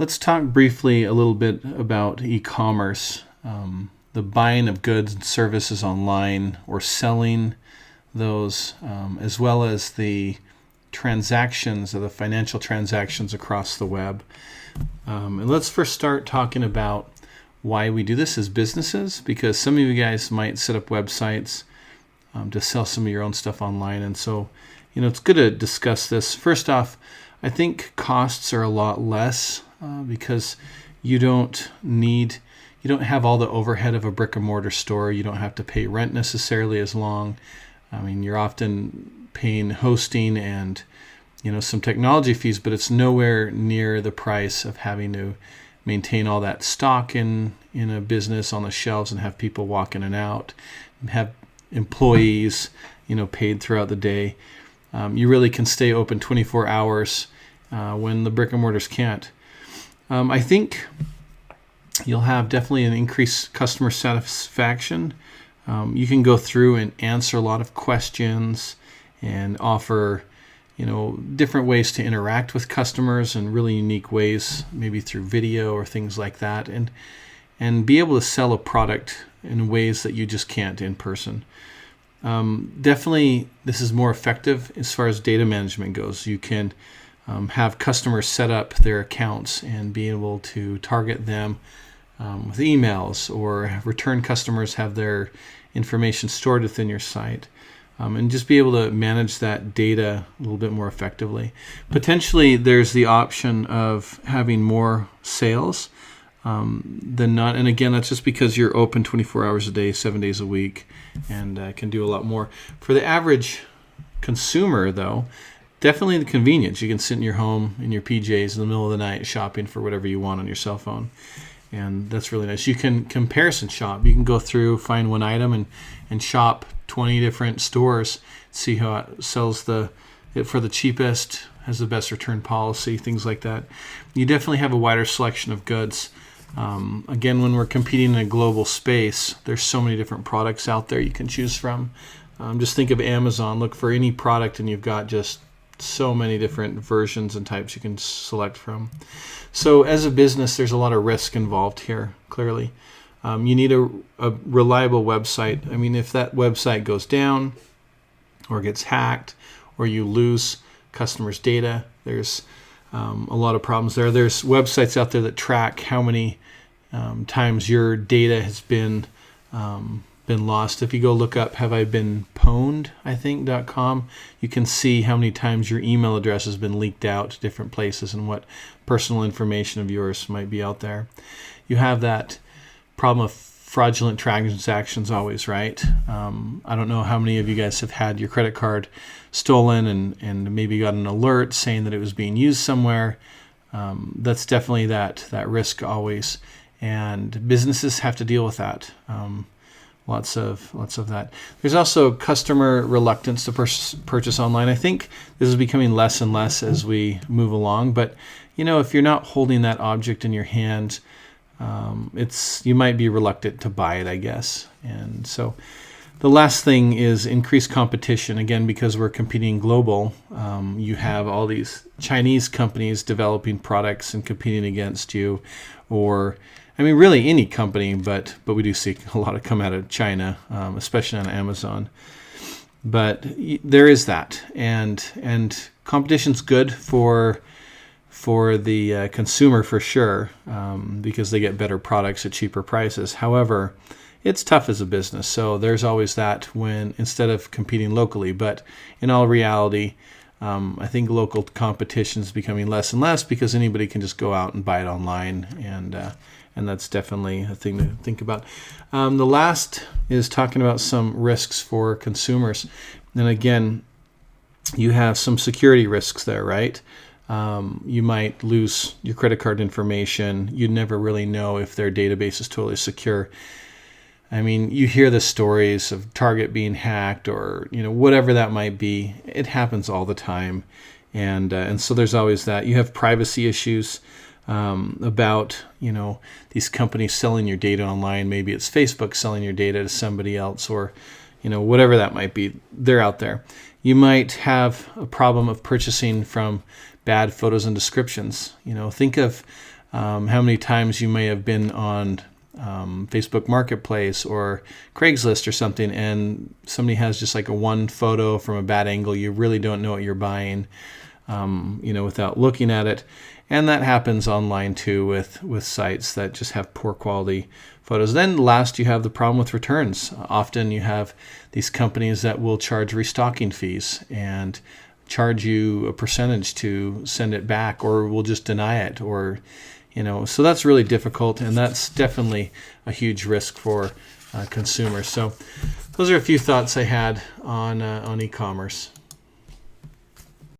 Let's talk briefly a little bit about e-commerce, the buying of goods and services online or selling those, as well as the transactions or the financial transactions across the web. And let's first start talking about why we do this as businesses, because some of you guys might set up websites to sell some of your own stuff online. And so, it's good to discuss this. First off, I think costs are a lot less because you don't have all the overhead of a brick and mortar store. You don't have to pay rent necessarily as long. You're often paying hosting and some technology fees, but it's nowhere near the price of having to maintain all that stock in a business on the shelves and have people walk in and out, and have employees paid throughout the day. You really can stay open 24 hours when the brick and mortars can't. I think you'll have definitely an increased customer satisfaction. You can go through and answer a lot of questions and offer different ways to interact with customers in really unique ways, maybe through video or things like that, and be able to sell a product in ways that you just can't in person. Definitely, this is more effective as far as data management goes. You can have customers set up their accounts and be able to target them with emails, or return customers have their information stored within your site. And just be able to manage that data a little bit more effectively. Potentially, there's the option of having more sales than not. And again, that's just because you're open 24 hours a day, 7 days a week, and can do a lot more. For the average consumer, though, definitely the convenience. You can sit in your home in your PJs in the middle of the night shopping for whatever you want on your cell phone. And that's really nice. You can comparison shop. You can go through, find one item, and shop 20 different stores, see how it sells it for the cheapest, has the best return policy, things like that. You definitely have a wider selection of goods. Again, when we're competing in a global space, there's so many different products out there you can choose from. Just think of Amazon. Look for any product, and you've got just so many different versions and types you can select from. So as a business, there's a lot of risk involved here, clearly. You need a reliable website. If that website goes down or gets hacked or you lose customers' data, there's a lot of problems there. There's websites out there that track how many times your data has been lost. If you go look up have I been pwned, .com, you can see how many times your email address has been leaked out to different places and what personal information of yours might be out there. You have that problem of fraudulent transactions always, right? I don't know how many of you guys have had your credit card stolen and maybe got an alert saying that it was being used somewhere. That's definitely that risk always, and businesses have to deal with that. Lots of that. There's also customer reluctance to purchase online. I think this is becoming less and less as we move along. But if you're not holding that object in your hand, you might be reluctant to buy it, I guess. And so the last thing is increased competition. Again, because we're competing global, you have all these Chinese companies developing products and competing against you, or really any company, but we do see a lot of come out of China, especially on Amazon. But there is that, and competition's good for the consumer for sure, because they get better products at cheaper prices. However, it's tough as a business, so there's always that when instead of competing locally. But in all reality, I think local competition is becoming less and less because anybody can just go out and buy it online, and that's definitely a thing to think about. The last is talking about some risks for consumers. And again, you have some security risks there, right? You might lose your credit card information. You never really know if their database is totally secure. You hear the stories of Target being hacked or whatever that might be. It happens all the time, and so there's always that. You have privacy issues about these companies selling your data online. Maybe it's Facebook selling your data to somebody else, or whatever that might be. They're out there. You might have a problem of purchasing from bad photos and descriptions. Think of how many times you may have been on Facebook Marketplace or Craigslist or something, and somebody has just like a one photo from a bad angle. You really don't know what you're buying, without looking at it. And that happens online too with sites that just have poor quality photos. Then last, you have the problem with returns. Often you have these companies that will charge restocking fees and charge you a percentage to send it back, or will just deny it, or so that's really difficult, and that's definitely a huge risk for consumers. So those are a few thoughts I had on e-commerce.